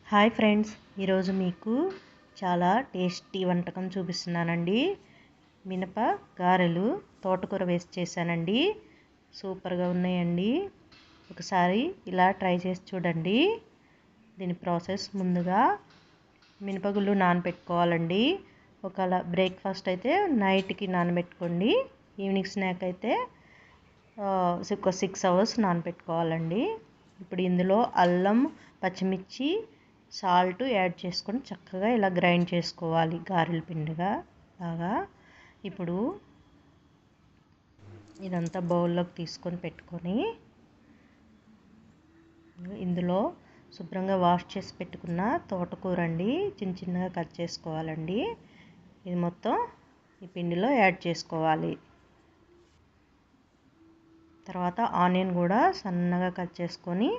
Hi friends, ఈరోజు మీకు చాలా టేస్టీ వంటకం చూపిస్తున్నానండి. మినప గారెలు తోటకూర వేసి చేశానండి. సూపర్గా ఉన్నాయండి. ఒకసారి ఇలా ట్రై చేసి చూడండి. దీని ప్రాసెస్: ముందుగా మినపగుళ్ళు నానబెట్టుకోవాలండి. ఒకవేళ బ్రేక్ఫాస్ట్ అయితే నైట్కి నానబెట్టుకోండి. ఈవినింగ్ స్నాక్ అయితే ఒక 6 అవర్స్ నానబెట్టుకోవాలండి. ఇప్పుడు ఇందులో అల్లం, పచ్చిమిర్చి, సాల్ట్ యాడ్ చేసుకొని చక్కగా ఇలా గ్రైండ్ చేసుకోవాలి గారెల పిండిగా బాగా. ఇప్పుడు ఇదంతా బౌల్లోకి తీసుకొని పెట్టుకొని ఇందులో శుభ్రంగా వాష్ చేసి పెట్టుకున్న తోటకూర అండి చిన్న చిన్నగా కట్ చేసుకోవాలండి. ఇది మొత్తం ఈ పిండిలో యాడ్ చేసుకోవాలి. తర్వాత ఆనియన్ కూడా సన్నగా కట్ చేసుకొని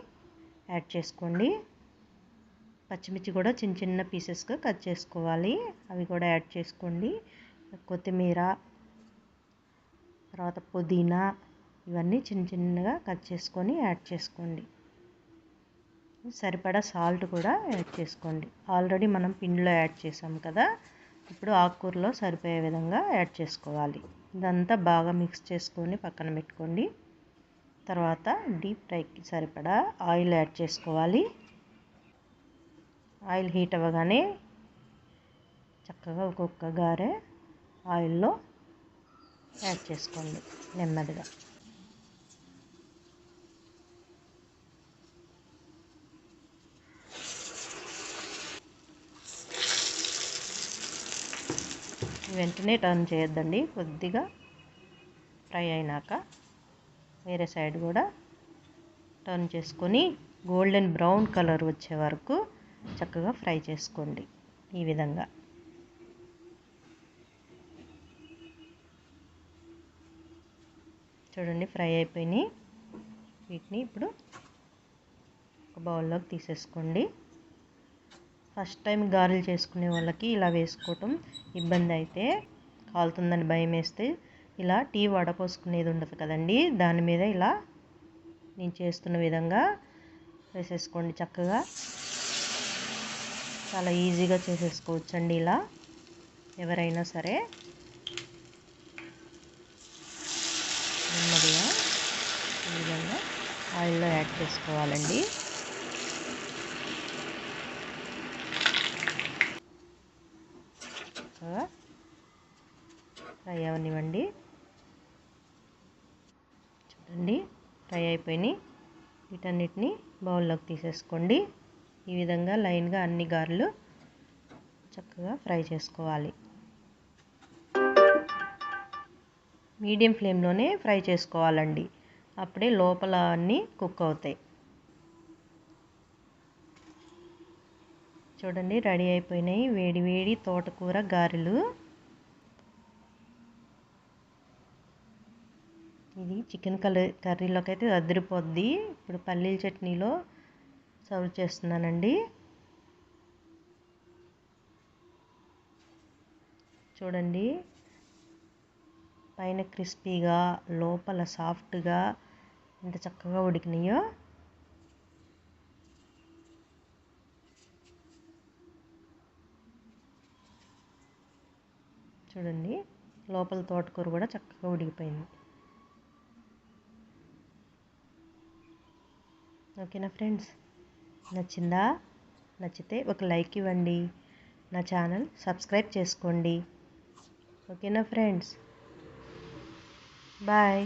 యాడ్ చేసుకోండి. పచ్చిమిర్చి కూడా చిన్న చిన్న పీసెస్గా కట్ చేసుకోవాలి, అవి కూడా యాడ్ చేసుకోండి. కొత్తిమీర, తర్వాత పుదీనా, ఇవన్నీ చిన్న చిన్నగా కట్ చేసుకొని యాడ్ చేసుకోండి. సరిపడా సాల్ట్ కూడా యాడ్ చేసుకోండి. ఆల్రెడీ మనం పిండిలో యాడ్ చేసాం కదా, ఇప్పుడు ఆకుకూరలో సరిపోయే విధంగా యాడ్ చేసుకోవాలి. ఇదంతా బాగా మిక్స్ చేసుకొని పక్కన పెట్టుకోండి. తర్వాత డీప్ ఫ్రైకి సరిపడా ఆయిల్ యాడ్ చేసుకోవాలి. ఆయిల్ హీట్ అవ్వగానే చక్కగా ఒక్కొక్క గారె ఆయిల్లో యాడ్ చేసుకోండి నెమ్మదిగా. వెంటనే టర్న్ చేయొద్దండి, కొద్దిగా ఫ్రై అయినాక వేరే సైడ్ కూడా టర్న్ చేసుకొని గోల్డెన్ బ్రౌన్ కలర్ వచ్చే వరకు చక్కగా ఫ్రై చేసుకోండి. ఈ విధంగా చూడండి, ఫ్రై అయిపోయినాయి. వీటిని ఇప్పుడు ఒక బౌల్లోకి తీసేసుకోండి. ఫస్ట్ టైం గారెలు చేసుకునే వాళ్ళకి ఇలా వేసుకోవటం ఇబ్బంది అయితే, కాలుతుందని భయం వేస్తే ఇలా టీ వడపోసుకునేది ఉండదు కదండి, దాని మీద ఇలా నేను చేస్తున్న విధంగా వేసేసుకోండి. చక్కగా చాలా ఈజీగా చేసేసుకోవచ్చండి ఇలా, ఎవరైనా సరే. నెమ్మదిగా ఈ విధంగా ఆయిల్లో యాడ్ చేసుకోవాలండి. చక్కగా ఫ్రై అవనివ్వండి. చూడండి, ఫ్రై అయిపోయినాయి. వీటన్నిటిని బౌల్లోకి తీసేసుకోండి. ఈ విధంగా లైన్గా అన్ని గారెలు చక్కగా ఫ్రై చేసుకోవాలి. మీడియం ఫ్లేమ్లోనే ఫ్రై చేసుకోవాలండి, అప్పుడే లోపల అన్నీ కుక్ అవుతాయి. చూడండి, రెడీ అయిపోయినాయి వేడి వేడి తోటకూర గారెలు. ఇది చికెన్ కర్రీలోకి అయితే అదిరిపోద్ది. ఇప్పుడు పల్లీల చట్నీలో సర్వ్ చేస్తున్నానండి. చూడండి, పైన క్రిస్పీగా లోపల సాఫ్ట్గా ఎంత చక్కగా ఉడికినాయో. చూడండి, లోపల తోటకూర కూడా చక్కగా ఉడికిపోయింది. ఓకేనా ఫ్రెండ్స్, నచ్చిందా? నచ్చితే ఒక లైక్ ఇవ్వండి, నా ఛానల్ సబ్స్క్రైబ్ చేసుకోండి. ఓకేనా ఫ్రెండ్స్, బాయ్.